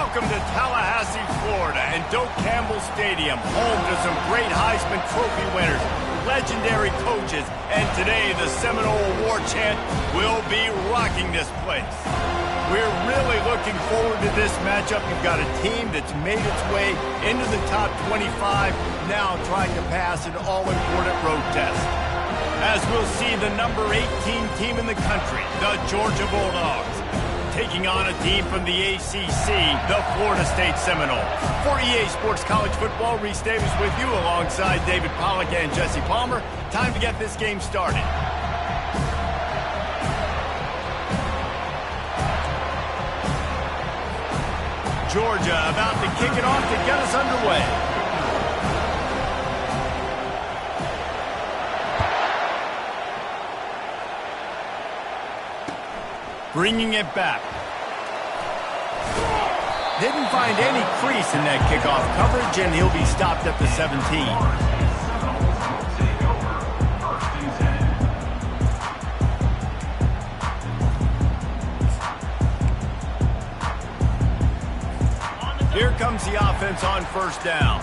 Welcome to Tallahassee, Florida, and Doak Campbell Stadium, home to some great Heisman Trophy winners, legendary coaches, and today the Seminole Award chant will be rocking this place. We're really looking forward to this matchup. You've got a team that's made its way into the top 25, now trying to pass an all-important road test. As we'll see the number 18 team in the country, the Georgia Bulldogs, taking on a team from the ACC, the Florida State Seminoles. For EA Sports College Football, Reese Davis with you alongside David Pollack and Jesse Palmer. Time to get this game started. Georgia about to kick it off to get us underway. Bringing it back. Didn't find any crease in that kickoff coverage, and he'll be stopped at the 17. Here comes the offense on first down.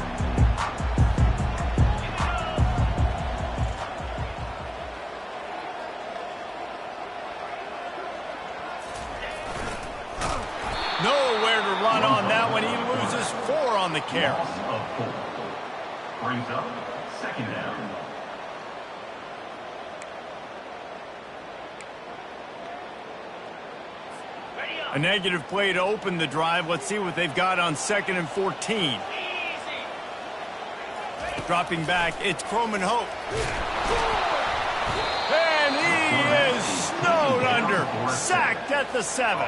Nowhere to run on that one. He loses 4 on the carry. Brings up second down. A negative play to open the drive. Let's see what they've got on 2nd and 14. Dropping back, it's Croman Hope. And he is snowed under. Sacked at the 7.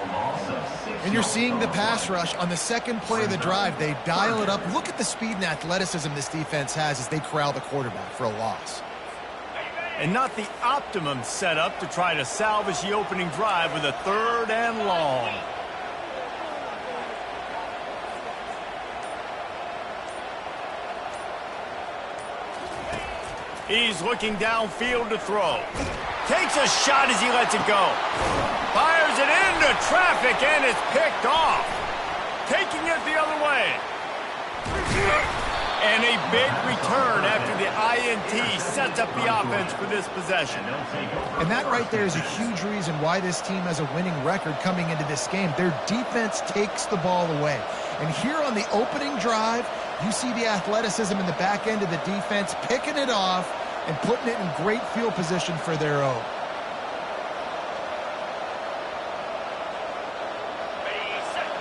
And you're seeing the pass rush on the second play of the drive. They dial it up. Look at the speed and athleticism this defense has as they corral the quarterback for a loss. And not the optimum setup to try to salvage the opening drive with a 3rd and long. He's looking downfield to throw. Takes a shot as he lets it go. Fires it into traffic, and it's picked off. Taking it the other way. And a big return after the INT sets up the offense for this possession. And that right there is a huge reason why this team has a winning record coming into this game. Their defense takes the ball away. And here on the opening drive, you see the athleticism in the back end of the defense, picking it off and putting it in great field position for their own.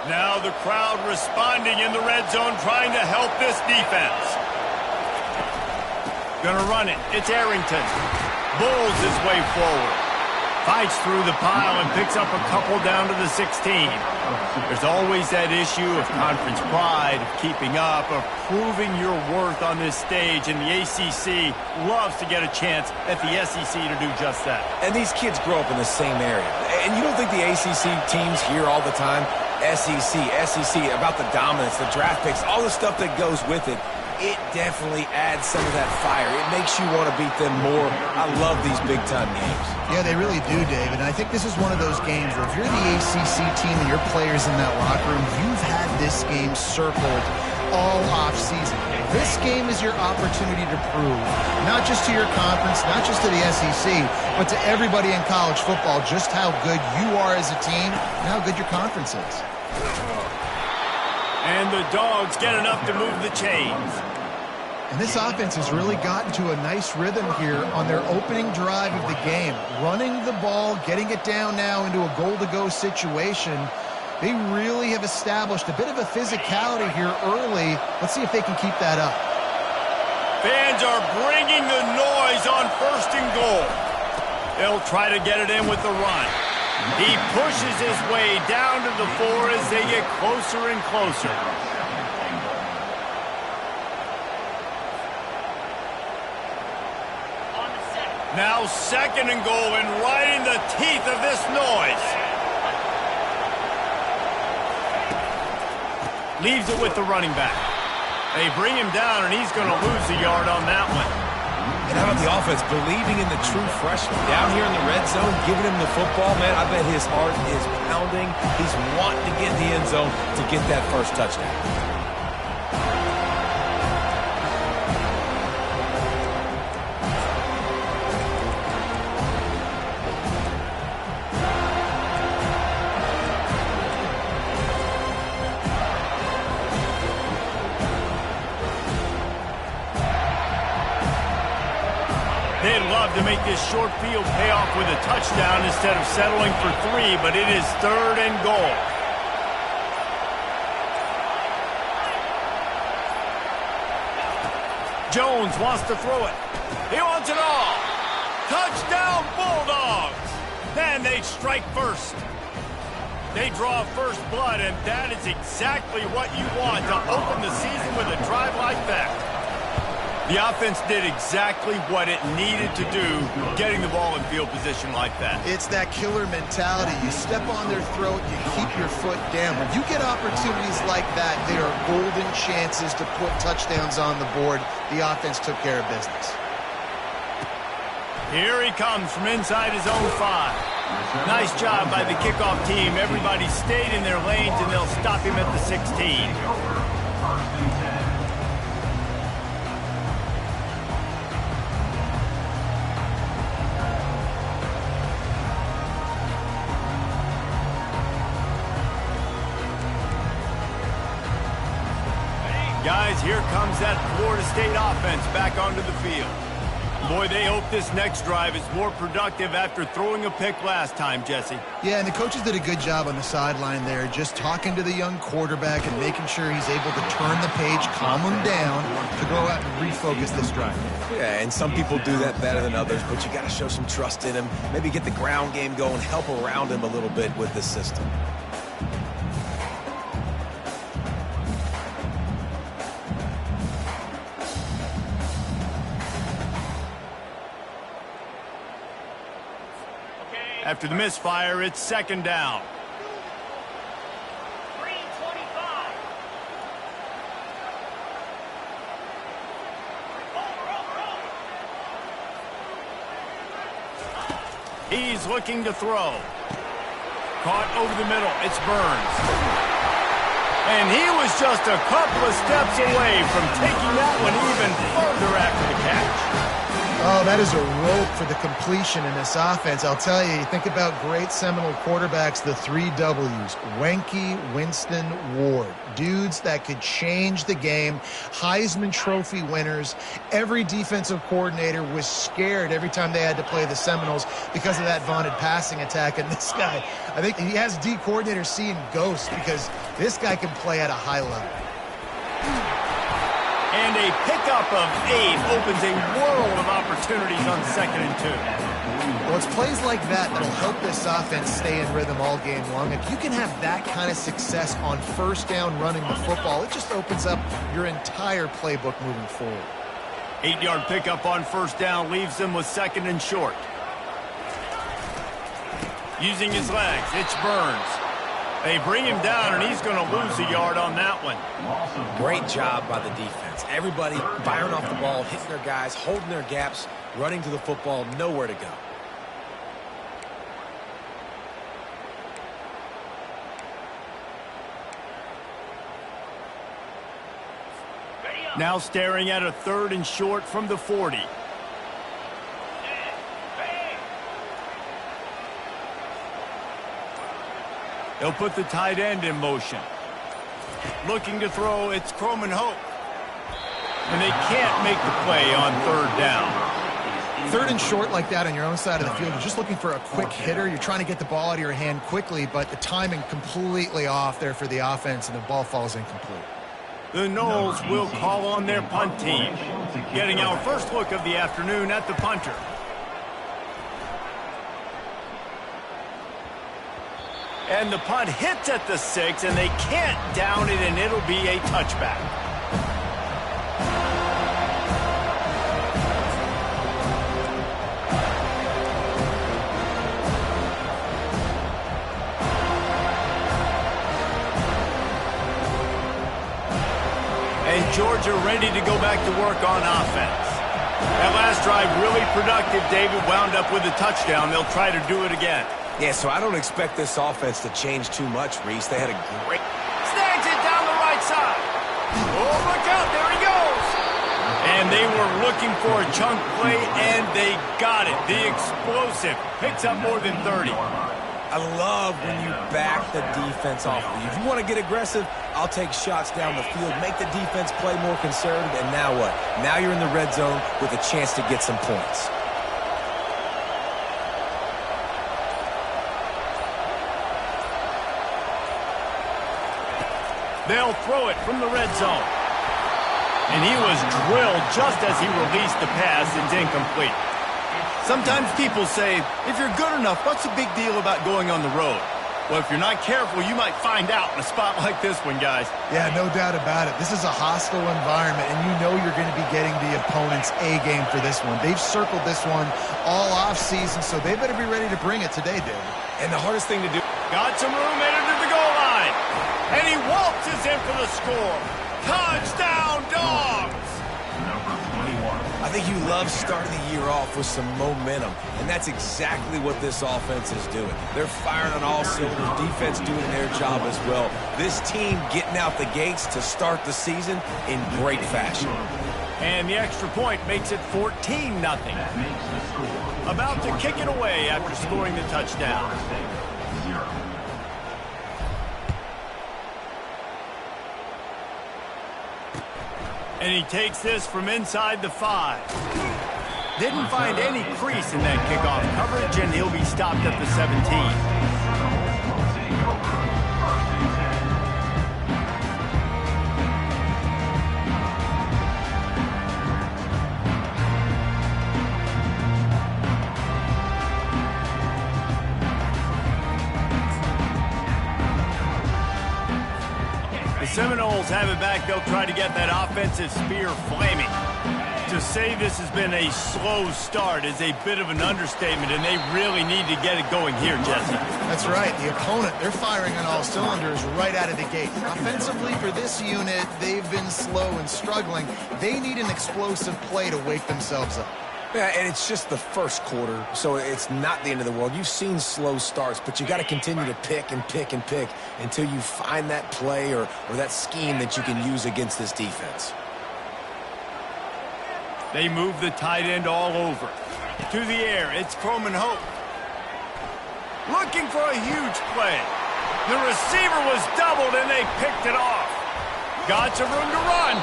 Now the crowd responding in the red zone, trying to help this defense. Gonna run it. It's Arrington. Bulls his way forward. Fights through the pile and picks up a couple down to the 16. There's always that issue of conference pride, of keeping up, of proving your worth on this stage, and the ACC loves to get a chance at the SEC to do just that. And these kids grow up in the same area. And you don't think the ACC teams hear all the time, SEC, about the dominance, the draft picks, all the stuff that goes with it. It definitely adds some of that fire. It makes you want to beat them more. I love these big-time games. Yeah, they really do, David. And I think this is one of those games where if you're the ACC team and your players in that locker room, you've had this game circled all offseason. This game is your opportunity to prove, not just to your conference, not just to the SEC, but to everybody in college football, just how good you are as a team and how good your conference is. And the Dogs get enough to move the chains. And this offense has really gotten to a nice rhythm here on their opening drive of the game. Running the ball, getting it down now into a goal-to-go situation. They really have established a bit of a physicality here early. Let's see if they can keep that up. Fans are bringing the noise on 1st and goal. They'll try to get it in with the run. He pushes his way down to the 4 as they get closer and closer. Now 2nd and goal, and right in the teeth of this noise. Leaves it with the running back. They bring him down, and he's going to lose a yard on that one. And how about the offense believing in the true freshman down here in the red zone, giving him the football, man? I bet his heart is pounding. He's wanting to get in the end zone to get that first touchdown. They'd love to make this short field pay off with a touchdown instead of settling for 3, but it is 3rd and goal. Jones wants to throw it. He wants it all. Touchdown, Bulldogs! Then they strike first. They draw first blood, and that is exactly what you want to open the season with a drive like that. The offense did exactly what it needed to do, getting the ball in field position like that. It's that killer mentality. You step on their throat, you keep your foot down. When you get opportunities like that, they are golden chances to put touchdowns on the board. The offense took care of business. Here he comes from inside his own 5. Nice job by the kickoff team. Everybody stayed in their lanes, and they'll stop him at the 16. Guys, here comes that Florida State offense back onto the field. Boy, they hope this next drive is more productive after throwing a pick last time, Jesse. Yeah, and the coaches did a good job on the sideline there, just talking to the young quarterback and making sure he's able to turn the page, calm him down, to go out and refocus this drive. Yeah, and some people do that better than others, but you got to show some trust in him, maybe get the ground game going, help around him a little bit with this system. After the misfire, it's 2nd down. 3:25. He's looking to throw. Caught over the middle. It's Burns. And he was just a couple of steps away from taking that one even further after the catch. Oh, that is a rope for the completion in this offense. I'll tell you, you think about great Seminole quarterbacks, the 3 W's, Wenke, Winston, Ward. Dudes that could change the game, Heisman Trophy winners. Every defensive coordinator was scared every time they had to play the Seminoles because of that vaunted passing attack. And this guy, I think he has D coordinators seeing ghosts because this guy can play at a high level. And a pickup of 8 opens a world of opportunities on 2nd and 2. Well, it's plays like that that'll help this offense stay in rhythm all game long. If you can have that kind of success on 1st down running the football, it just opens up your entire playbook moving forward. 8-yard pickup on 1st down leaves them with 2nd and short. Using his legs, it's Burns. They bring him down, and he's going to lose a yard on that one. Great job by the defense. Everybody firing off the ball, hitting their guys, holding their gaps, running to the football, nowhere to go. Now staring at a 3rd and short from the 40. They'll put the tight end in motion. Looking to throw, it's Croman Hope. And they can't make the play on 3rd down. 3rd and short like that on your own side of the field, you're just looking for a quick hitter. You're trying to get the ball out of your hand quickly, but the timing completely off there for the offense, and the ball falls incomplete. The Noles will call on their punt team. Getting our first look of the afternoon at the punter. And the punt hits at the 6, and they can't down it, and it'll be a touchback. And Georgia ready to go back to work on offense. That last drive really productive. David wound up with a touchdown. They'll try to do it again. Yeah, so I don't expect this offense to change too much, Reese. They had a great... Snags it down the right side. Oh, look out. There he goes. And they were looking for a chunk play, and they got it. The explosive picks up more than 30. I love when you back the defense off of you. If you want to get aggressive, I'll take shots down the field, make the defense play more conservative, and now what? Now you're in the red zone with a chance to get some points. They'll throw it from the red zone. And he was drilled just as he released the pass. It's incomplete. Sometimes people say, if you're good enough, what's the big deal about going on the road? Well, if you're not careful, you might find out in a spot like this one, guys. Yeah, no doubt about it. This is a hostile environment, and you know you're going to be getting the opponent's A game for this one. They've circled this one all offseason, so they better be ready to bring it today, David. And the hardest thing to do... Got some room, headed to the goal line. And he waltzes in for the score. Touchdown, Dogs! I think you love starting the year off with some momentum, and that's exactly what this offense is doing. They're firing on all cylinders, defense doing their job as well. This team getting out the gates to start the season in great fashion. And the extra point makes it 14-0. About to kick it away after scoring the touchdown. And he takes this from inside the 5. Didn't find any crease in that kickoff coverage, and he'll be stopped at the 17. Seminoles have it back. They'll try to get that offensive spear flaming. To say this has been a slow start is a bit of an understatement, and they really need to get it going here, Jesse. That's right. The opponent, they're firing on all cylinders right out of the gate. Offensively, for this unit, they've been slow and struggling. They need an explosive play to wake themselves up. Yeah, and it's just the first quarter, so it's not the end of the world. You've seen slow starts, but you got to continue to pick and pick and pick until you find that play or that scheme that you can use against this defense. They move the tight end all over. To the air, it's Croman Hope. Looking for a huge play. The receiver was doubled, and they picked it off. Got some room to run,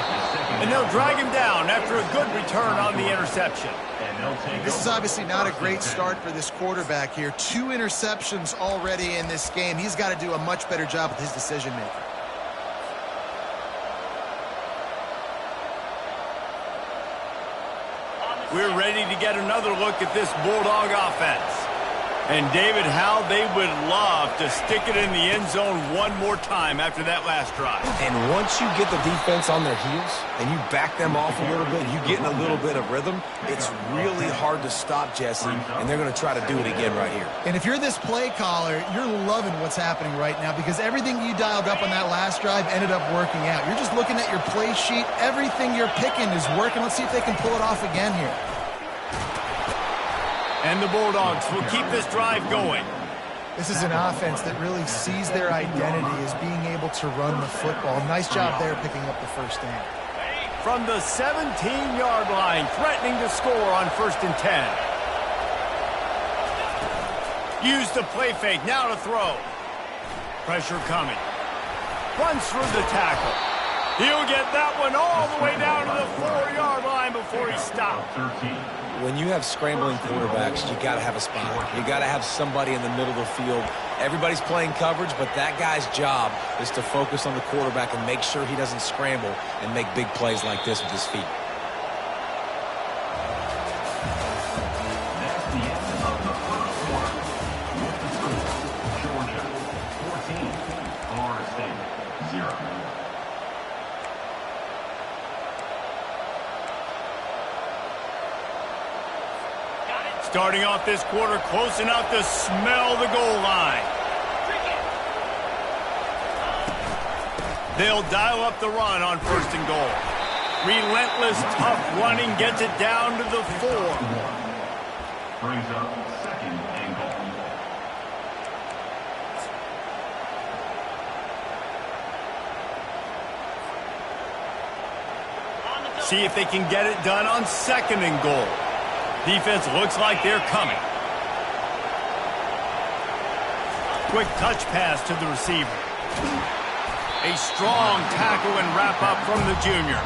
and they'll drag him down after a good return on the interception. This is obviously not a great start for this quarterback here. 2 interceptions already in this game. He's got to do a much better job with his decision-making. We're ready to get another look at this Bulldog offense. And, David, how they would love to stick it in the end zone one more time after that last drive. And once you get the defense on their heels and you back them off a little bit, you get in a little bit of rhythm, it's really hard to stop, Jesse, and they're going to try to do it again right here. And if you're this play caller, you're loving what's happening right now because everything you dialed up on that last drive ended up working out. You're just looking at your play sheet. Everything you're picking is working. Let's see if they can pull it off again here. And the Bulldogs will keep this drive going. This is an offense that really sees their identity as being able to run the football. Nice job there picking up the first down. From the 17-yard line, threatening to score on 1st and 10. Use the play fake, now to throw. Pressure coming. Runs through the tackle. He'll get that one all the way down to the 4-yard line before he stopped. When you have scrambling quarterbacks, you got to have a spot. You got to have somebody in the middle of the field. Everybody's playing coverage, but that guy's job is to focus on the quarterback and make sure he doesn't scramble and make big plays like this with his feet. That's the end of the first quarter. With the score, Georgia 14, Florida State 0. Starting off this quarter close enough to smell the goal line. They'll dial up the run on 1st and goal. Relentless, tough running gets it down to the 4. Brings up second and goal. See if they can get it done on 2nd and goal. Defense looks like they're coming. Quick touch pass to the receiver. A strong tackle and wrap up from the junior.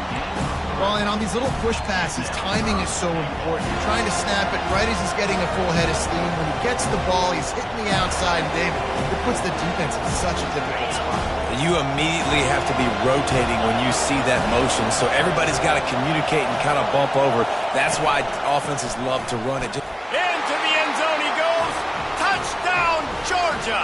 Well, and on these little push passes, timing is so important. You're trying to snap it right as he's getting a full head of steam. When he gets the ball, he's hitting the outside, and David, it puts the defense in such a difficult spot. You immediately have to be rotating when you see that motion, so everybody's got to communicate and kind of bump over. That's why offenses love to run it. Into the end zone he goes. Touchdown, Georgia!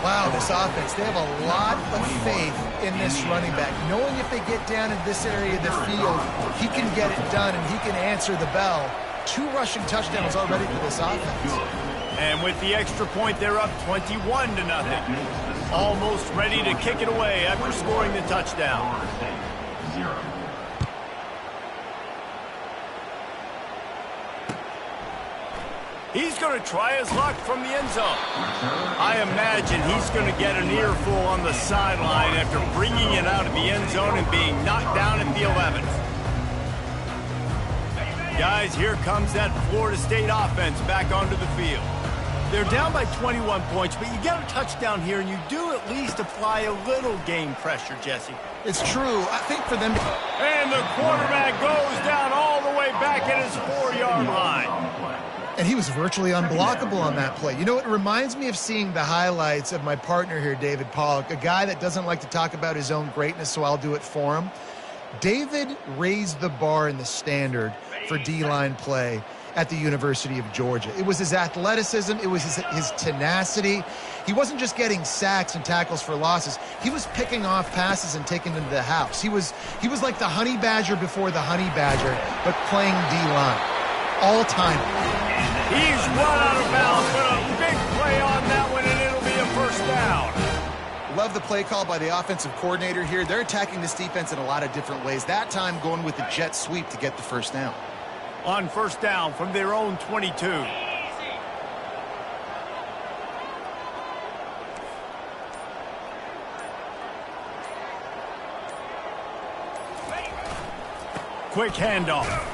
Wow, this offense, they have a lot of faith in this running back. Knowing if they get down in this area of the field, he can get it done and he can answer the bell. 2 rushing touchdowns already for this offense. And with the extra point, they're up 21-0. Almost ready to kick it away after scoring the touchdown. He's going to try his luck from the end zone. I imagine he's going to get an earful on the sideline after bringing it out of the end zone and being knocked down at the 11th. Guys, here comes that Florida State offense back onto the field. They're down by 21 points, but you get a touchdown here, and you do at least apply a little game pressure, Jesse. It's true. I think for them... And the quarterback goes down all the way back at his 4-yard line. And he was virtually unblockable on that play. You know, it reminds me of seeing the highlights of my partner here, David Pollock, a guy that doesn't like to talk about his own greatness, so I'll do it for him. David raised the bar in the standard for D-line play at the University of Georgia. It was his athleticism. It was his tenacity. He wasn't just getting sacks and tackles for losses. He was picking off passes and taking them to the house. He was like the honey badger before the honey badger, but playing D-line. All time. He's run out of bounds, but a big play on that one, and it'll be a first down. Love the play call by the offensive coordinator here. They're attacking this defense in a lot of different ways. That time going with the jet sweep to get the first down. On first down from their own 22. Quick handoff.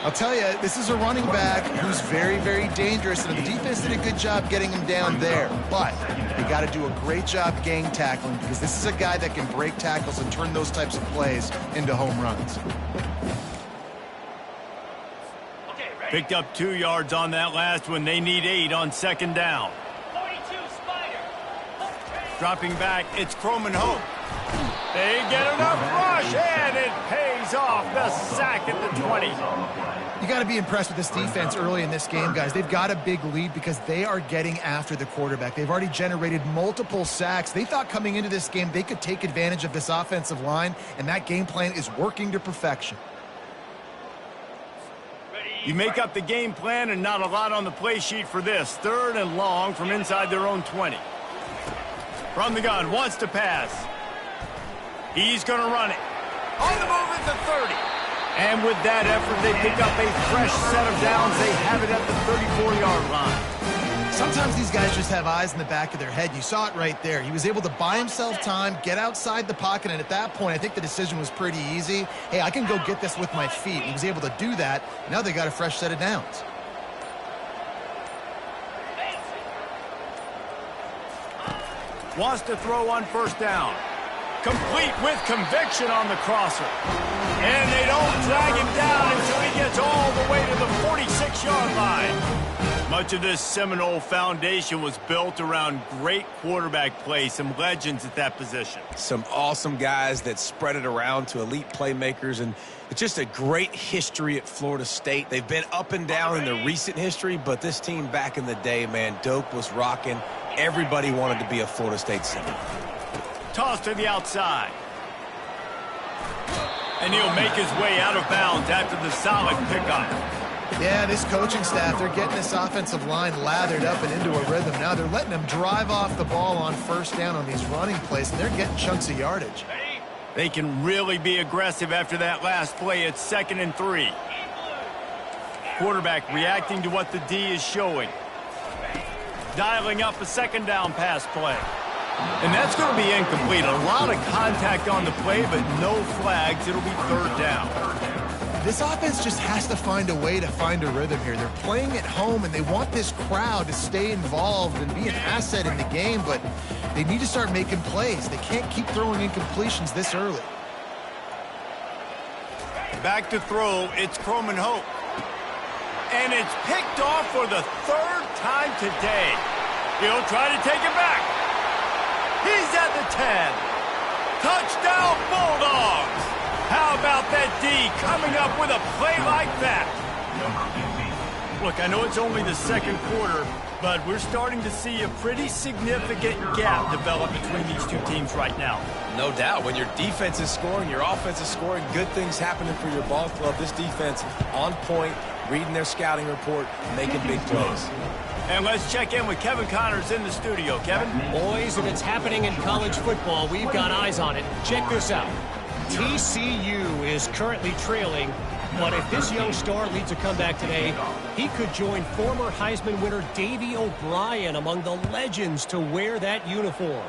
I'll tell you, this is a running back who's very, very dangerous, and the defense did a good job getting him down there. But they got to do a great job gang tackling, because this is a guy that can break tackles and turn those types of plays into home runs. Picked up 2 yards on that last one. They need 8 on second down. 42 Spider. Dropping back, it's Croman Hope. They get enough rush, and it pays off. The sack at the 20. You got to be impressed with this defense early in this game, guys. They've got a big lead because they are getting after the quarterback. They've already generated multiple sacks. They thought coming into this game they could take advantage of this offensive line, and that game plan is working to perfection. You make up the game plan, and not a lot on the play sheet for this. 3rd and long from inside their own 20. From the gun, wants to pass. He's going to run it. On the move at the 30. And with that effort, they pick up a fresh set of downs. They have it at the 34-yard line. Sometimes these guys just have eyes in the back of their head. You saw it right there. He was able to buy himself time, get outside the pocket, and at that point, I think the decision was pretty easy. Hey, I can go get this with my feet. He was able to do that. Now they got a fresh set of downs. Wants to throw on first down. Complete with conviction on the crosser. And they don't drag him down until he gets all the way to the 46-yard line. Much of this Seminole foundation was built around great quarterback play, some legends at that position. Some awesome guys that spread it around to elite playmakers, and it's just a great history at Florida State. They've been up and down in the recent history, but this team back in the day, man, Doak was rocking. Everybody wanted to be a Florida State Seminole. Toss to the outside. And he'll make his way out of bounds after the solid pickup. Yeah, this coaching staff, they're getting this offensive line lathered up and into a rhythm. Now they're letting them drive off the ball on first down on these running plays, and they're getting chunks of yardage. They can really be aggressive after that last play. It's 2nd and 3. Quarterback reacting to what the D is showing. Dialing up a 2nd down pass play. And that's going to be incomplete. A lot of contact on the play, but no flags. It'll be 3rd down. This offense just has to find a way to find a rhythm here. They're playing at home, and they want this crowd to stay involved and be an asset in the game, but they need to start making plays. They can't keep throwing incompletions this early. Back to throw, it's Croman Hope. And it's picked off for the 3rd time today. He'll try to take it back. He's at the 10. Touchdown, Bulldogs. How about that D coming up with a play like that? Look, I know it's only the 2nd quarter, but we're starting to see a pretty significant gap develop between these two teams right now. No doubt. When your defense is scoring, your offense is scoring, good things happening for your ball club. This defense on point, reading their scouting report, making big plays. And let's check in with Kevin Connors in the studio. Kevin? Boys, if it's happening in college football, we've got eyes on it. Check this out. TCU is currently trailing, but if this young star leads a comeback today, he could join former Heisman winner Davey O'Brien among the legends to wear that uniform.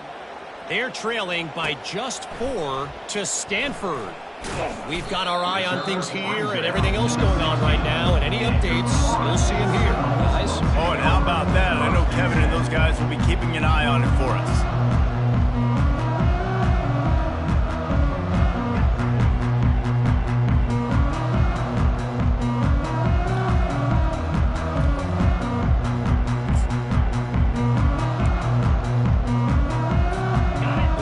They're trailing by just 4 to Stanford. We've got our eye on things here and everything else going on right now, and any updates, we'll see them here, guys. Oh, and how about that? I know Kevin and those guys will be keeping an eye on it for us.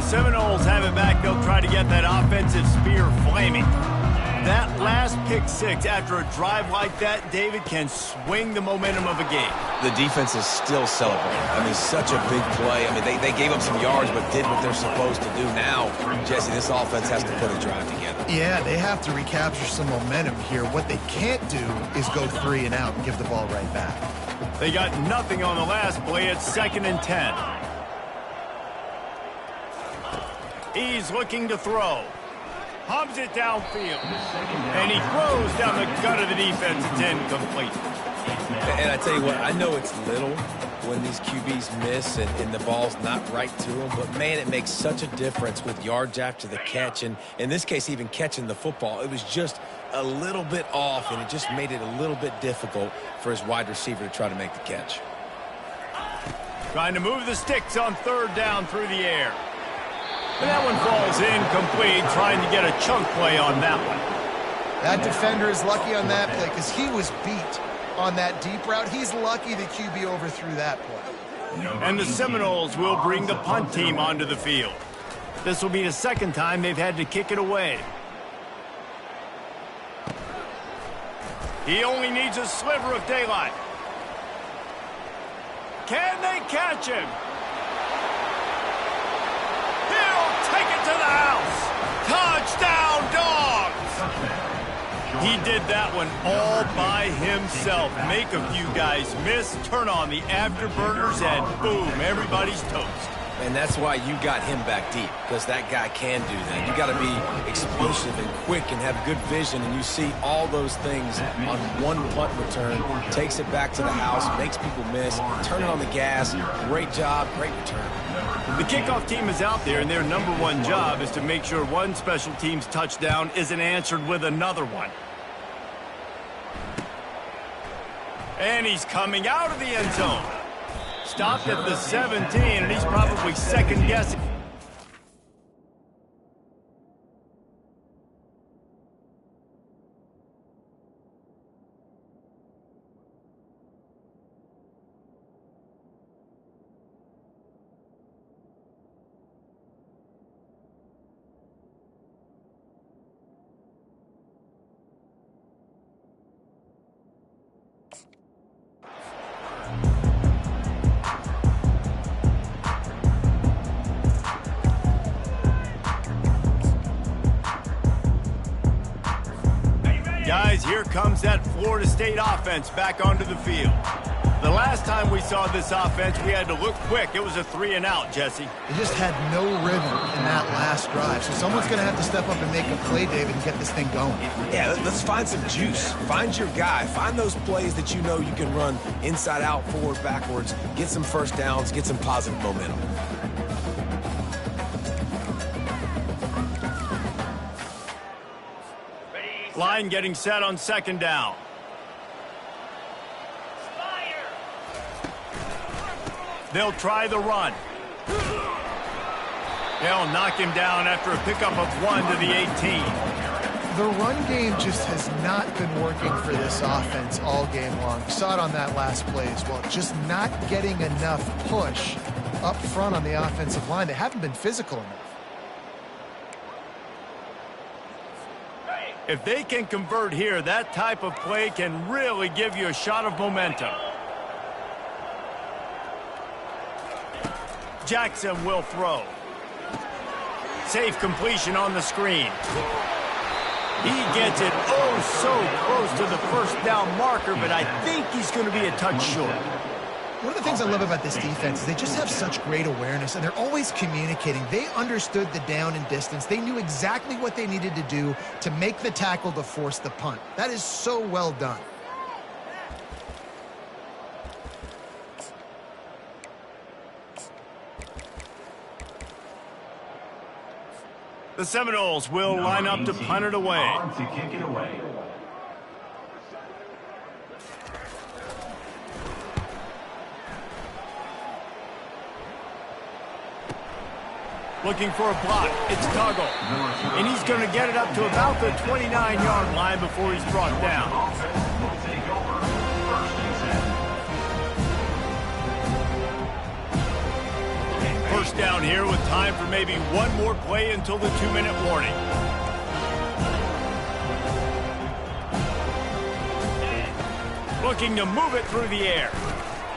Seminoles have it back. They'll try to get that offensive spear flaming. That last pick 6 after a drive like that, David, can swing the momentum of a game. The defense is still celebrating. I mean, such a big play. I mean, they gave up some yards but did what they're supposed to do. Now, Jesse, this offense has to put a drive together. Yeah, they have to recapture some momentum here. What they can't do is go 3 and out and give the ball right back. They got nothing on the last play. It's 2nd and 10. He's looking to throw. Hums it downfield. And he throws down the gut of the defense. It's incomplete. And I tell you what, I know it's little when these QBs miss and the ball's not right to them, but man, it makes such a difference with yards after the catch. And in this case, even catching the football, it was just a little bit off, and it just made it a little bit difficult for his wide receiver to try to make the catch. Trying to move the sticks on 3rd down through the air. And that one falls incomplete, trying to get a chunk play on that one. That defender is lucky on that play because he was beat on that deep route. He's lucky the QB overthrew that play. And the Seminoles will bring the punt team onto the field. This will be the 2nd time they've had to kick it away. He only needs a sliver of daylight. Can they catch him? Take it to the house. Touchdown, Dogs. He did that one all by himself. Make a few guys miss, turn on the afterburners, and boom, everybody's toast. And that's why you got him back deep, because that guy can do that. You got to be explosive and quick and have good vision, and you see all those things on one punt return. Takes it back to the house, makes people miss, turning on the gas. Great job, great return. The kickoff team is out there, and their #1 job is to make sure one special team's touchdown isn't answered with another one. And he's coming out of the end zone. Stopped at the 17, and he's probably second-guessing. Guys, here comes that Florida State offense back onto the field. The last last time we saw this offense, we had to look quick. It was a 3-and-out, Jesse. They just had no rhythm in that last drive. So someone's going to have to step up and make a play, David, and get this thing going. Yeah, let's find some juice. Find your guy. Find those plays that you know you can run inside out, forward, backwards, get some first downs, get some positive momentum. Line getting set on 2nd down. They'll try the run. They'll knock him down after a pickup of 1 to the 18. The run game just has not been working for this offense all game long. You saw it on that last play as well. Just not getting enough push up front on the offensive line. They haven't been physical enough. If they can convert here, that type of play can really give you a shot of momentum. Jackson will throw. Safe completion on the screen. He gets it so close to the first down marker, but I think he's going to be a touch short. One of the things I love about this defense is they just have such great awareness, and they're always communicating. They understood the down and distance. They knew exactly what they needed to do to make the tackle to force the punt. That is so well done. The Seminoles will line up to punt it away. On to kick it away. Looking for a block. It's Tuggle. And he's going to get it up to about the 29-yard line before he's brought down. Will take over. 1st and 10. First down here with time for maybe one more play until the 2-minute warning. Looking to move it through the air.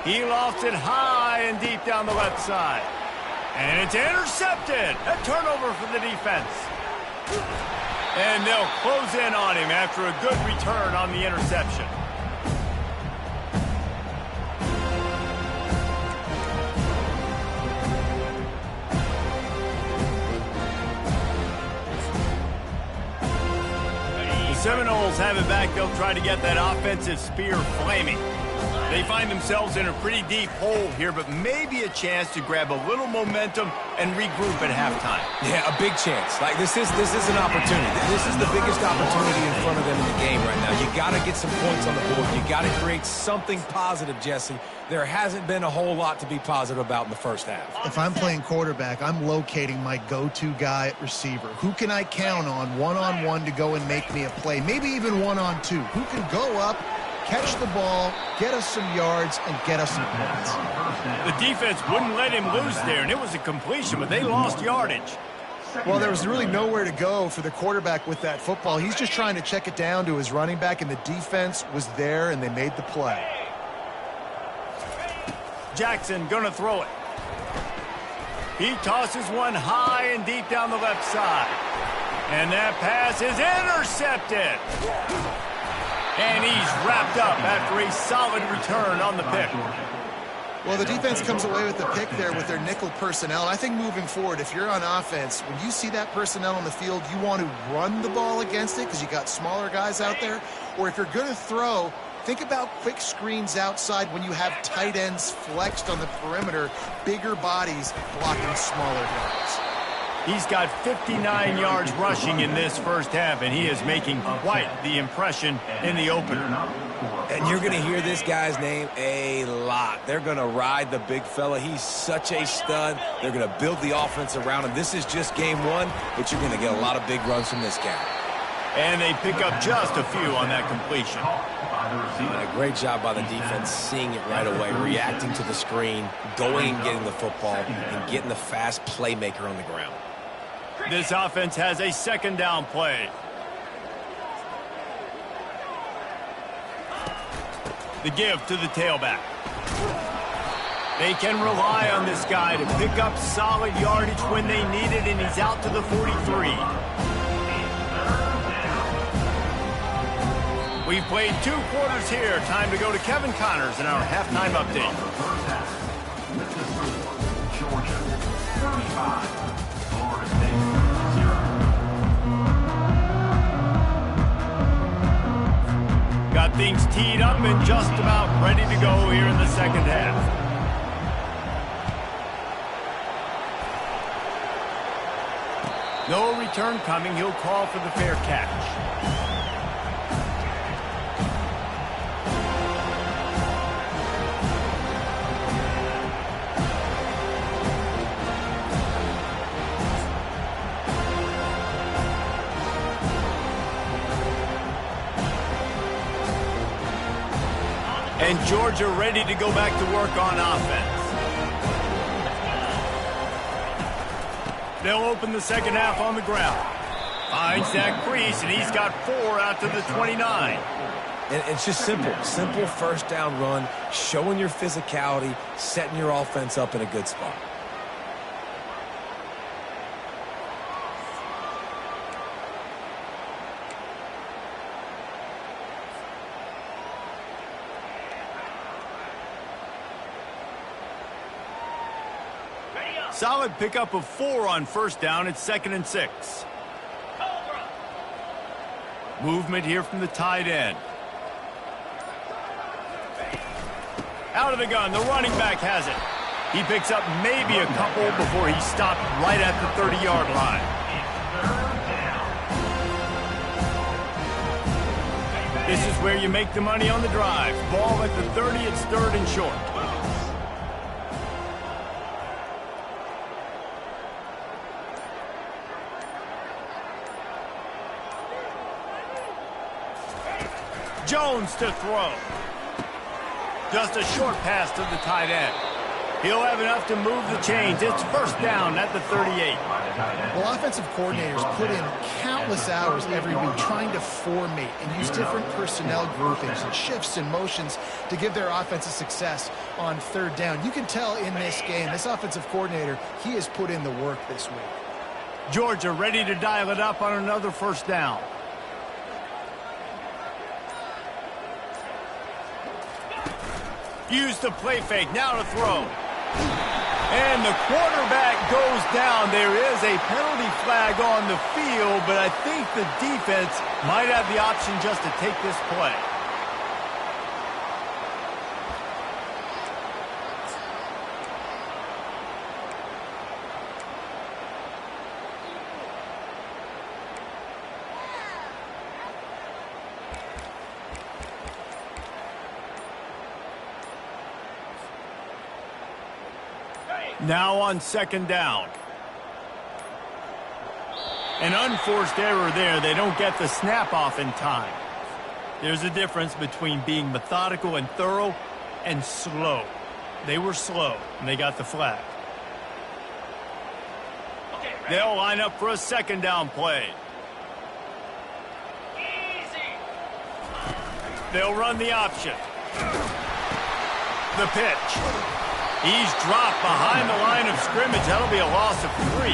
He lofts it high and deep down the left side. And it's intercepted. A turnover for the defense. And they'll close in on him after a good return on the interception. The Seminoles have it back. They'll try to get that offensive spear flaming. They find themselves in a pretty deep hole here, but maybe a chance to grab a little momentum and regroup at halftime. Yeah, a big chance. Like, this is an opportunity. This is the biggest opportunity in front of them in the game right now. You got to get some points on the board. You got to create something positive, Jesse. There hasn't been a whole lot to be positive about in the first half. If I'm playing quarterback, I'm locating my go-to guy at receiver. Who can I count on one-on-one to go and make me a play? Maybe even one-on-two. Who can go up, catch the ball, get us some yards, and get us some points. The defense wouldn't let him loose there, and it was a completion, but they lost yardage. Well, there was really nowhere to go for the quarterback with that football. He's just trying to check it down to his running back, and the defense was there, and they made the play. Jackson gonna throw it. He tosses one high and deep down the left side. And that pass is intercepted. And he's wrapped up after a solid return on the pick. Well, the defense comes away with the pick there with their nickel personnel. And I think moving forward, if you're on offense, when you see that personnel on the field, you want to run the ball against it because you got smaller guys out there. Or if you're going to throw, think about quick screens outside when you have tight ends flexed on the perimeter, bigger bodies blocking smaller guys. He's got 59 yards rushing in this first half, and he is making quite the impression in the opener. And you're going to hear this guy's name a lot. They're going to ride the big fella. He's such a stud. They're going to build the offense around him. This is just game one, but you're going to get a lot of big runs from this guy. And they pick up just a few on that completion. And a great job by the defense, seeing it right away, reacting to the screen, going and getting the football, and getting the fast playmaker on the ground. This offense has a second down play. The give to the tailback. They can rely on this guy to pick up solid yardage when they need it, and he's out to the 43. We've played 2 quarters here. Time to go to Kevin Connors in our halftime update. First half. This is score. Georgia 35. Florida State 0. Got things teed up and just about ready to go here in the second half. No return coming. He'll call for the fair catch. And Georgia ready to go back to work on offense. They'll open the second half on the ground. Finds that crease, and he's got 4 out to the 29. And it's just simple. Simple first down run, showing your physicality, setting your offense up in a good spot. Solid pickup of 4 on first down. It's 2nd and 6. Movement here from the tight end. Out of the gun, the running back has it. He picks up maybe a couple before he stopped right at the 30-yard line. This is where you make the money on the drive. Ball at the 30, it's 3rd and short. Jones to throw. Just a short pass to the tight end. He'll have enough to move the chains. It's first down at the 38. Well, offensive coordinators put in countless hours every week trying to formate and use different personnel groupings and shifts and motions to give their offensive success on 3rd down. You can tell in this game, this offensive coordinator, he has put in the work this week. Georgia ready to dial it up on another first down. Use the play fake, now to throw. And the quarterback goes down. There is a penalty flag on the field, but I think the defense might have the option just to take this play. Now on 2nd down. An unforced error there. They don't get the snap off in time. There's a difference between being methodical and thorough and slow. They were slow, and they got the flag. They'll line up for a 2nd down play. They'll run the option. The pitch. He's dropped behind the line of scrimmage. That'll be a loss of 3.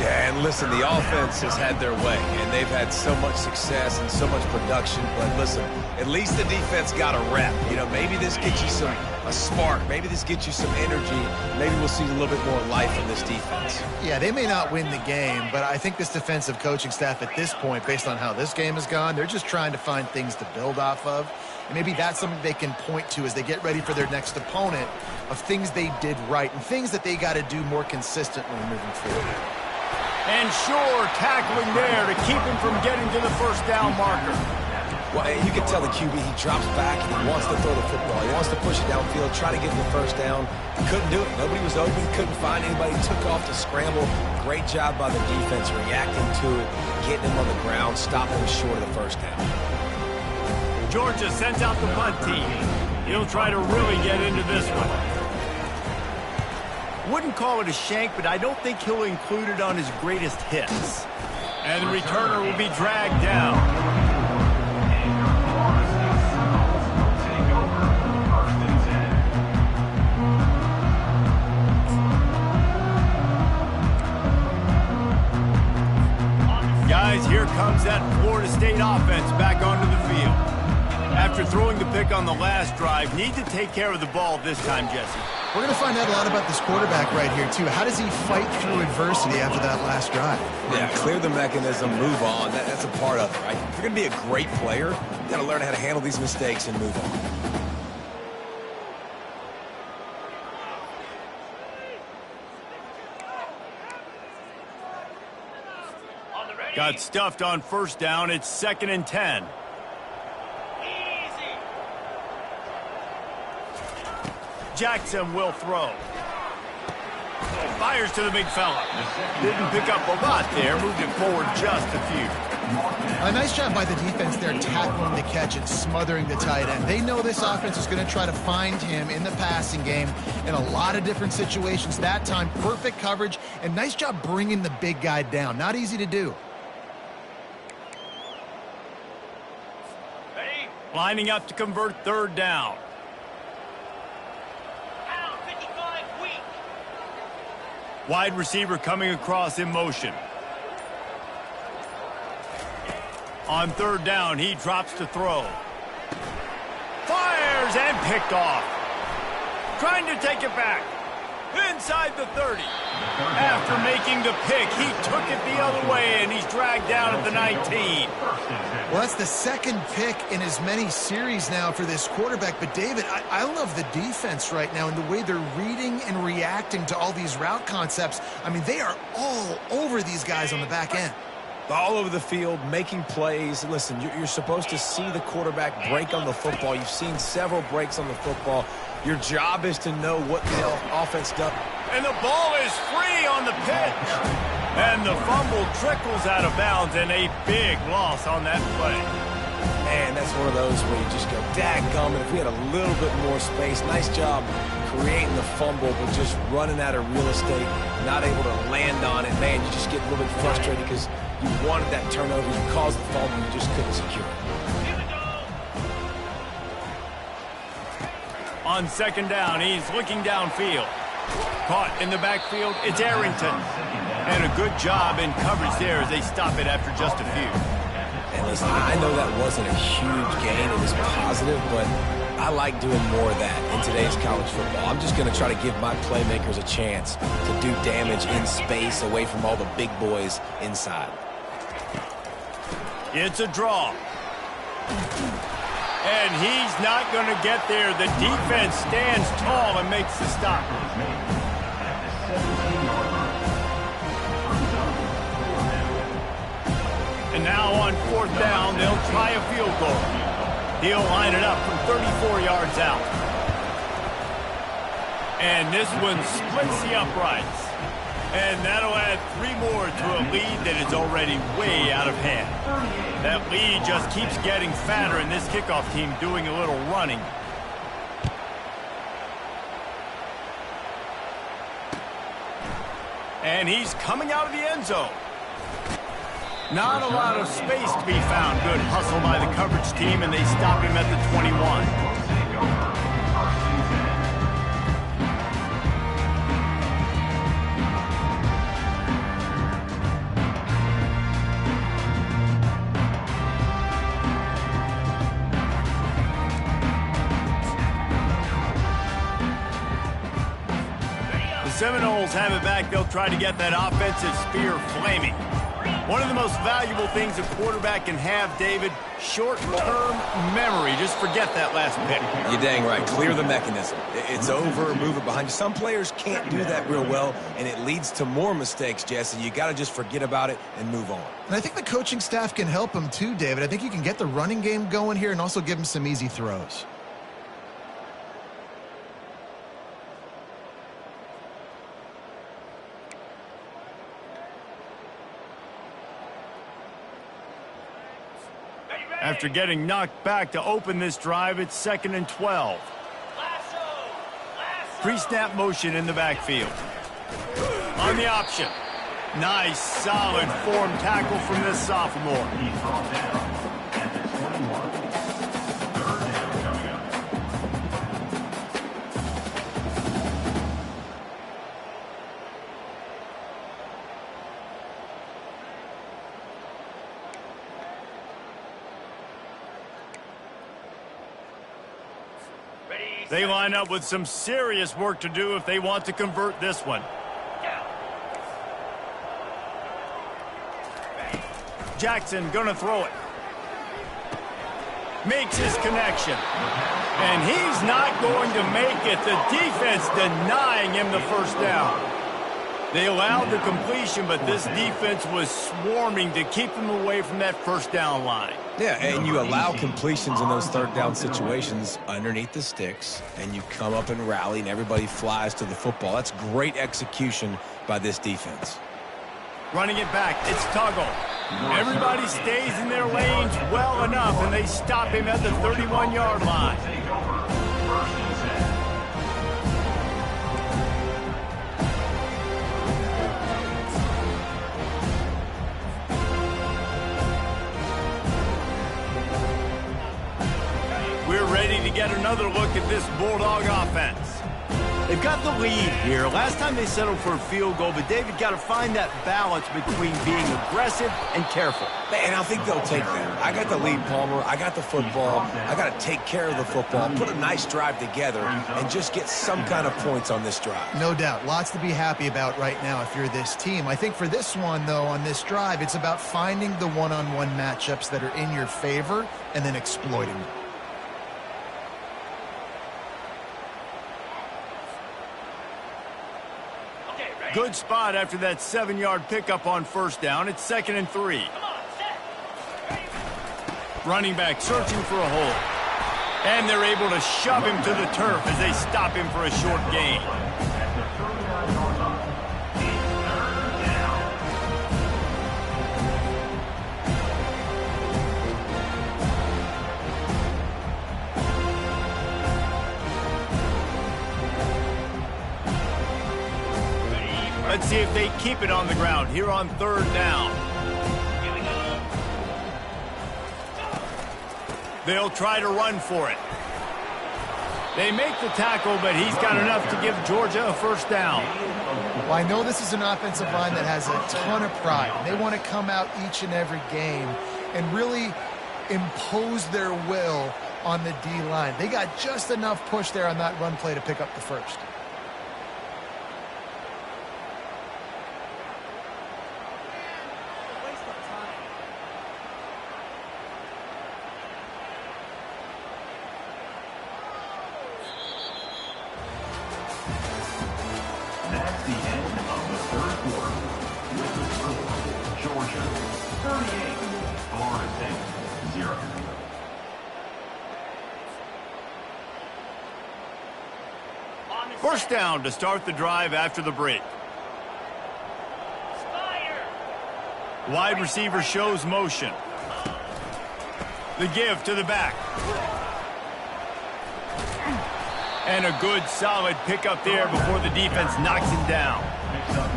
Yeah, and listen, the offense has had their way, and they've had so much success and so much production. But listen, at least the defense got a rep. You know, maybe this gets you a spark. Maybe this gets you some energy. Maybe we'll see a little bit more life in this defense. Yeah, they may not win the game, but I think this defensive coaching staff at this point, based on how this game has gone, they're just trying to find things to build off of. And maybe that's something they can point to as they get ready for their next opponent, of things they did right and things that they got to do more consistently moving forward. And sure, tackling there to keep him from getting to the first down marker. Well, you can tell the QB, he drops back and he wants to throw the football. He wants to push it downfield, try to get the first down. Couldn't do it. Nobody was open, couldn't find anybody. Took off to scramble. Great job by the defense reacting to it, getting him on the ground, stopping him short of the first down. Georgia sends out the punt team. He'll try to really get into this one. Wouldn't call it a shank, but I don't think he'll include it on his greatest hits. And the returner will be dragged down. Guys, here comes that Florida State offense back onto the field. After throwing the pick on the last drive, need to take care of the ball this time, Jesse. We're going to find out a lot about this quarterback right here, too. How does he fight through adversity after that last drive? Yeah, clear the mechanism, move on. That's a part of it, right? If you're going to be a great player, you got to learn how to handle these mistakes and move on. Got stuffed on first down. It's 2nd and 10. Jackson will throw. Fires to the big fella. Didn't pick up a lot there. Moved it forward just a few. A nice job by the defense there, tackling the catch and smothering the tight end. They know this offense is going to try to find him in the passing game in a lot of different situations. That time, perfect coverage, and nice job bringing the big guy down. Not easy to do. Lining up to convert 3rd down. Wide receiver coming across in motion. On 3rd down, he drops to throw. Fires and picked off. Trying to take it back. Inside the 30. After making the pick, he took it the other way, and he's dragged down at the 19. Well, that's the 2nd pick in as many series now for this quarterback. But, David, I love the defense right now and the way they're reading and reacting to all these route concepts. I mean, they are all over these guys on the back end. All over the field, making plays. Listen, you're supposed to see the quarterback break on the football. You've seen several breaks on the football. Your job is to know what the offense does. And the ball is free on the pitch. And the fumble trickles out of bounds, and a big loss on that play. Man, that's one of those where you just go, dadgummit, if we had a little bit more space. Nice job creating the fumble, but just running out of real estate, not able to land on it. Man, you just get a little bit frustrated because you wanted that turnover. You caused the fumble, you just couldn't secure it. On 2nd down, he's looking downfield. Caught in the backfield, it's Arrington. And a good job in coverage there as they stop it after just a few. And listen, I know that wasn't a huge gain. It was positive, but I like doing more of that in today's college football. I'm just going to try to give my playmakers a chance to do damage in space away from all the big boys inside. It's a draw. And he's not going to get there. The defense stands tall and makes the stop. And now on 4th down, they'll try a field goal. He'll line it up from 34 yards out. And this one splits the uprights. And that'll add 3 more to a lead that is already way out of hand. That lead just keeps getting fatter, and this kickoff team doing a little running. And he's coming out of the end zone. Not a lot of space to be found. Good hustle by the coverage team, and they stop him at the 21. Seminoles have it back. They'll try to get that offensive spear flaming. One of the most valuable things a quarterback can have, David, short-term memory. Just forget that last pick. You're dang right. Clear the mechanism. It's over, move it behind you. Some players can't do that real well, and it leads to more mistakes, Jesse. You got to just forget about it and move on. And I think the coaching staff can help him too, David. I think you can get the running game going here and also give him some easy throws. After getting knocked back to open this drive, it's 2nd and 12. Pre-snap motion in the backfield. On the option. Nice, solid form tackle from this sophomore. He's brought down at the 21. 3rd down coming up. They line up with some serious work to do if they want to convert this one. Jackson gonna throw it. Makes his connection. And he's not going to make it. The defense denying him the first down. They allowed the completion, but this defense was swarming to keep them away from that first down line. Yeah, and you allow completions in those third down situations underneath the sticks, and you come up and rally, and everybody flies to the football. That's great execution by this defense. Running it back, it's Tuggle. Everybody stays in their lanes well enough, and they stop him at the 31-yard line. We're ready to get another look at this Bulldog offense. They've got the lead here. Last time they settled for a field goal, but David got to find that balance between being aggressive and careful. And I think they'll take that. I got the lead, Palmer. I got the football. I got to take care of the football, put a nice drive together, and just get some kind of points on this drive. No doubt. Lots to be happy about right now if you're this team. I think for this one, though, on this drive, it's about finding the one-on-one matchups that are in your favor and then exploiting them. Good spot after that 7-yard pickup on first down. It's 2nd and 3. Running back searching for a hole. And they're able to shove him to the turf as they stop him for a short gain. Let's see if they keep it on the ground here on 3rd down. They'll try to run for it. They make the tackle, but he's got enough to give Georgia a first down. Well, I know this is an offensive line that has a ton of pride. They want to come out each and every game and really impose their will on the D-line. They got just enough push there on that run play to pick up the first. That's the end of the 3rd quarter. With the score, Georgia 38, Florida State 0. First down to start the drive after the break. Wide receiver shows motion. The give to the back. And a good, solid pickup there before the defense knocks him down.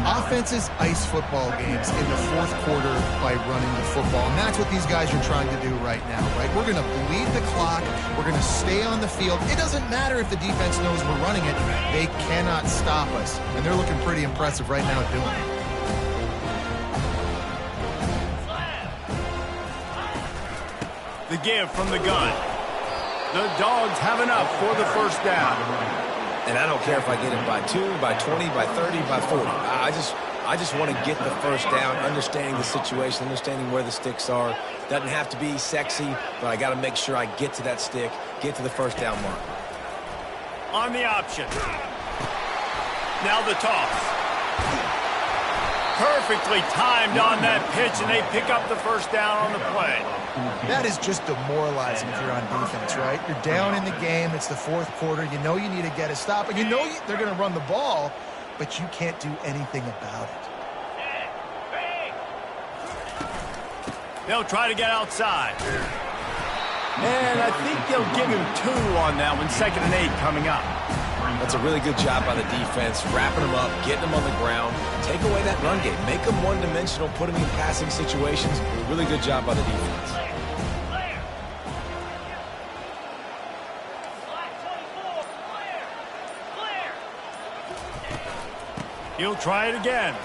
Offenses ice football games in the 4th quarter by running the football, and that's what these guys are trying to do right now, right? We're going to bleed the clock. We're going to stay on the field. It doesn't matter if the defense knows we're running it. They cannot stop us, and they're looking pretty impressive right now doing it. The give from the gun. The Dogs have enough for the first down. And I don't care if I get it by 2, by 20, by 30, by 40. I just want to get the first down, understanding the situation, understanding where the sticks are. Doesn't have to be sexy, but I got to make sure I get to that stick, get to the first down mark. On the option. Now the toss. Perfectly timed on that pitch, and they pick up the first down on the play. That is just demoralizing if you're on defense, right? You're down in the game. It's the 4th quarter. You know you need to get a stop, and you know they're going to run the ball, but you can't do anything about it. They'll try to get outside. And I think they'll give him 2 on that one. 2nd and 8 coming up. That's a really good job by the defense, wrapping them up, getting them on the ground, take away that run game, make them one-dimensional, put them in passing situations. Really good job by the defense. He'll try it again.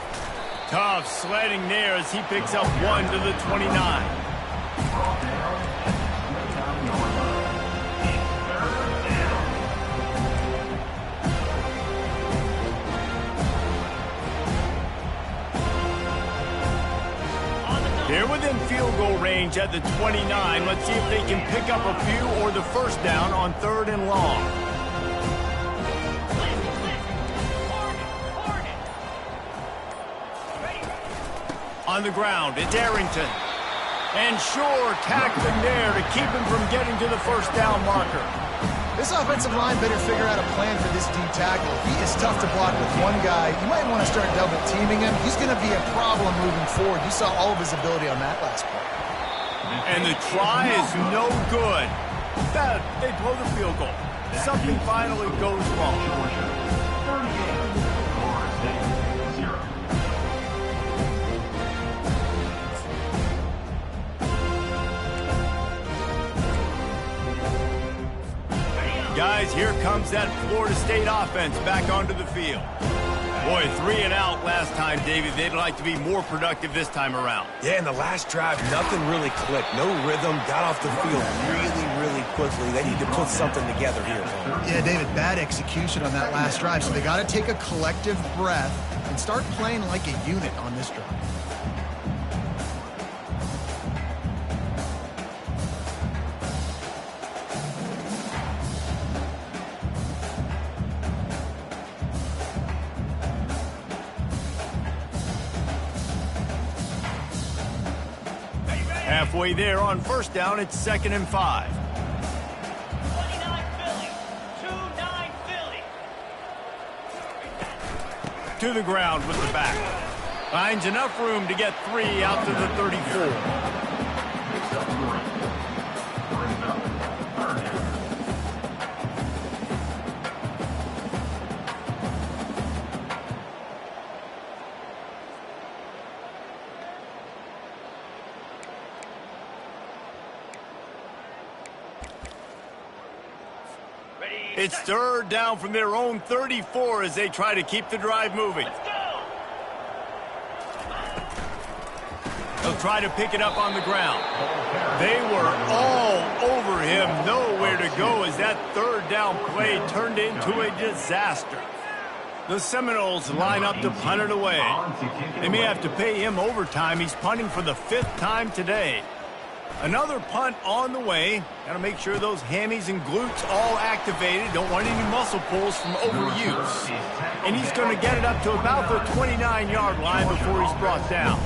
Tough sledding there as he picks up 1 to the 29. They're within field goal range at the 29. Let's see if they can pick up a few or the first down on 3rd and long. On the ground, it's Arrington. And Shore tackling there to keep him from getting to the first down marker. This offensive line better figure out a plan for this D tackle. He is tough to block with one guy. You might want to start double teaming him. He's going to be a problem moving forward. You saw all of his ability on that last play. And the try is no good. They blow the field goal. Something finally goes wrong. Georgia, 38. Florida State, 0. Guys, here comes that Florida State offense back onto the field. Boy, 3 and out last time, David. They'd like to be more productive this time around. Yeah, in the last drive, nothing really clicked. No rhythm, got off the field really quickly. They need to put something together here. Yeah, David, bad execution on that last drive. So they got to take a collective breath and start playing like a unit on this drive. Halfway there on first down, it's 2nd and 5. 29 Philly. 2-9 Philly. To the ground with the back. Finds enough room to get 3 out to the 34. It's 3rd down from their own 34 as they try to keep the drive moving. Let's go. They'll try to pick it up on the ground. They were all over him, nowhere to go as that 3rd down play turned into a disaster. The Seminoles line up to punt it away. They may have to pay him overtime. He's punting for the 5th time today. Another punt on the way. Got to make sure those hammies and glutes all activated. Don't want any muscle pulls from overuse. And he's going to get it up to about the 29-yard line before he's brought down.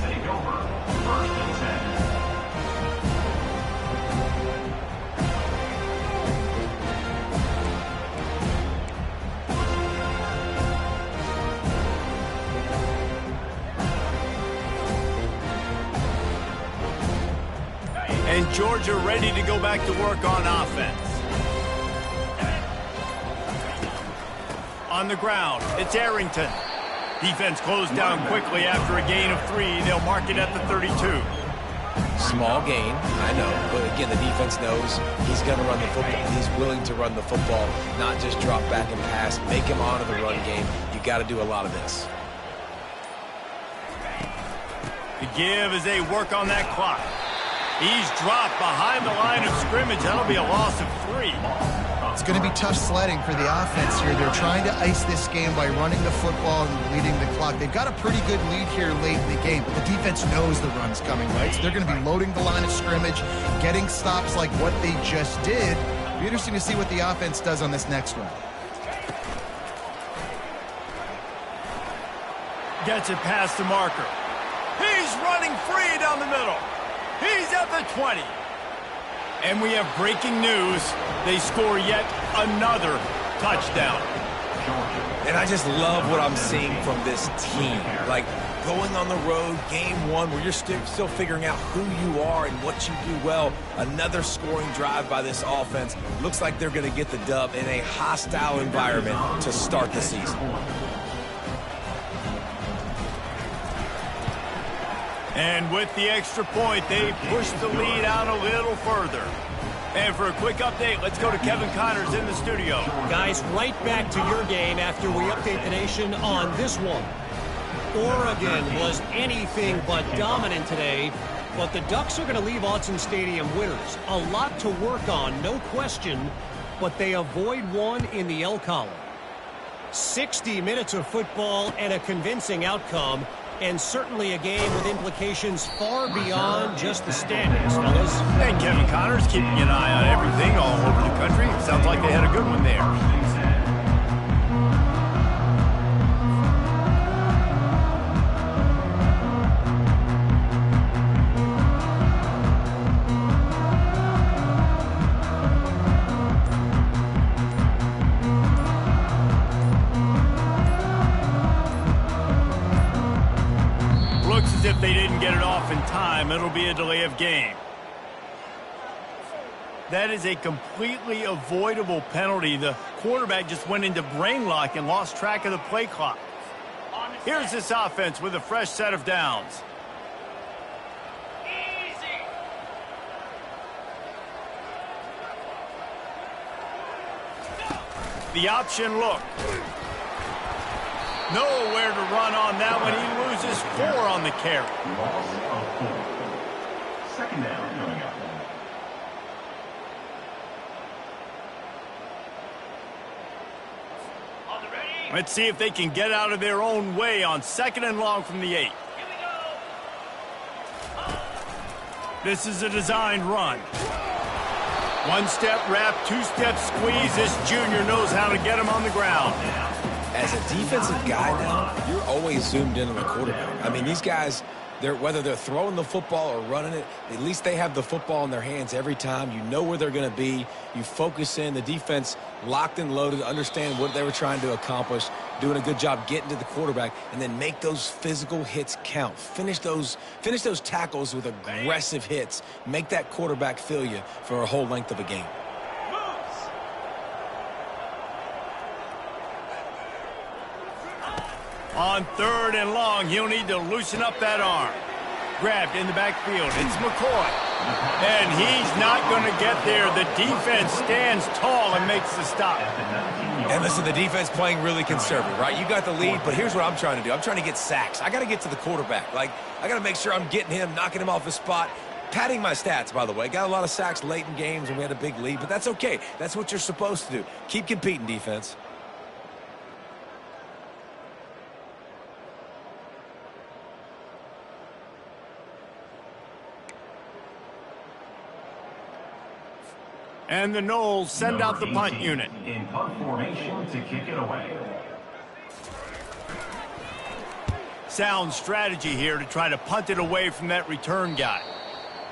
And Georgia ready to go back to work on offense. On the ground, it's Arrington. Defense closed down quickly after a gain of 3. They'll mark it at the 32. Small gain, I know. But again, the defense knows he's going to run the football. He's willing to run the football, not just drop back and pass. Make him honor the run game. You got to do a lot of this. The give as they work on that clock. He's dropped behind the line of scrimmage. That'll be a loss of 3. It's going to be tough sledding for the offense here. They're trying to ice this game by running the football and leading the clock. They've got a pretty good lead here late in the game, but the defense knows the run's coming, right? So they're going to be loading the line of scrimmage, getting stops like what they just did. It'll be interesting to see what the offense does on this next one. Gets it past the marker. He's running free down the middle. He's at the 20. And we have breaking news. They score yet another touchdown. And I just love what I'm seeing from this team. Like, going on the road, game 1, where you're still figuring out who you are and what you do well. Another scoring drive by this offense. Looks like they're going to get the dub in a hostile environment to start the season. And with the extra point, they push the lead out a little further. And for a quick update, let's go to Kevin Connors in the studio. Guys, right back to your game after we update the nation on this one. Oregon was anything but dominant today, but the Ducks are going to leave Autzen Stadium winners. A lot to work on, no question, but they avoid one in the L column. 60 minutes of football and a convincing outcome. And certainly a game with implications far beyond just the standings, fellas. And Kevin Connor's keeping an eye on everything all over the country. Sounds like they had a good one there. If they didn't get it off in time, it'll be a delay of game. That is a completely avoidable penalty. The quarterback just went into brain lock and lost track of the play clock. Here's this offense with a fresh set of downs. Easy. The option look. Nowhere to run on that one. He loses 4 on the carry. Loss of 4. Second down coming up. On the ready. Let's see if they can get out of their own way on 2nd and long from the 8. Here we go. This is a designed run. 1-step wrap, 2-step squeeze. This junior knows how to get him on the ground. As a defensive guy now, you're always zoomed in on the quarterback. I mean, these guys, whether they're throwing the football or running it, at least they have the football in their hands every time. You know where they're going to be. You focus in. The defense locked and loaded, understand what they were trying to accomplish, doing a good job getting to the quarterback, and then make those physical hits count. Finish those tackles with aggressive hits. Make that quarterback feel you for a whole length of a game. On 3rd and long, he'll need to loosen up that arm. Grabbed in the backfield. It's McCoy. And he's not going to get there. The defense stands tall and makes the stop. And listen, the defense playing really conservative, right? You got the lead, but here's what I'm trying to do. I'm trying to get sacks. I got to get to the quarterback. I got to make sure I'm getting him, knocking him off his spot. Padding my stats, by the way. Got a lot of sacks late in games when we had a big lead, but that's okay. That's what you're supposed to do. Keep competing, defense. And the Knowles send out the punt unit. In punt formation to kick it away. Sound strategy here to try to punt it away from that return guy.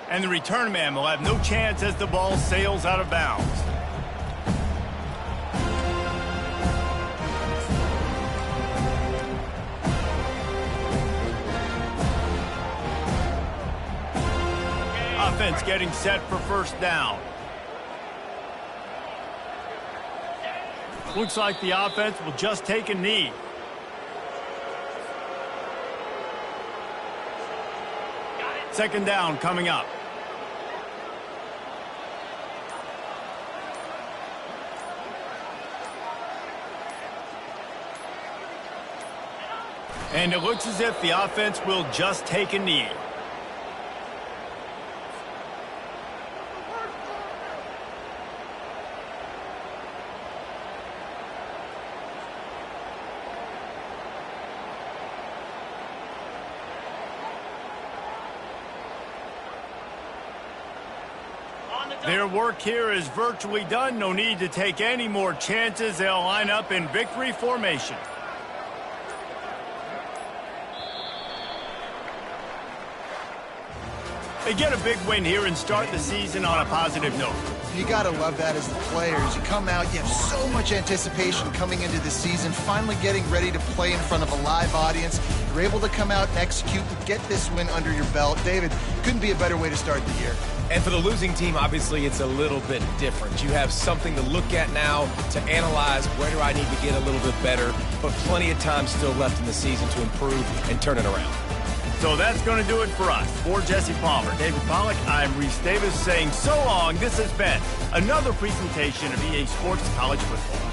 And the return man will have no chance as the ball sails out of bounds. Offense getting set for 1st down. Looks like the offense will just take a knee. Second down coming up. And it looks as if the offense will just take a knee. Their work here is virtually done. No need to take any more chances. They'll line up in victory formation. They get a big win here and start the season on a positive note. You got to love that as the players. You come out, you have so much anticipation coming into the season, finally getting ready to play in front of a live audience. You're able to come out and execute to get this win under your belt. David, couldn't be a better way to start the year. And for the losing team, obviously, it's a little bit different. You have something to look at now to analyze where do I need to get a little bit better, but plenty of time still left in the season to improve and turn it around. So that's going to do it for us. For Jesse Palmer, David Pollack, I'm Reese Davis saying so long. This has been another presentation of EA Sports College Football.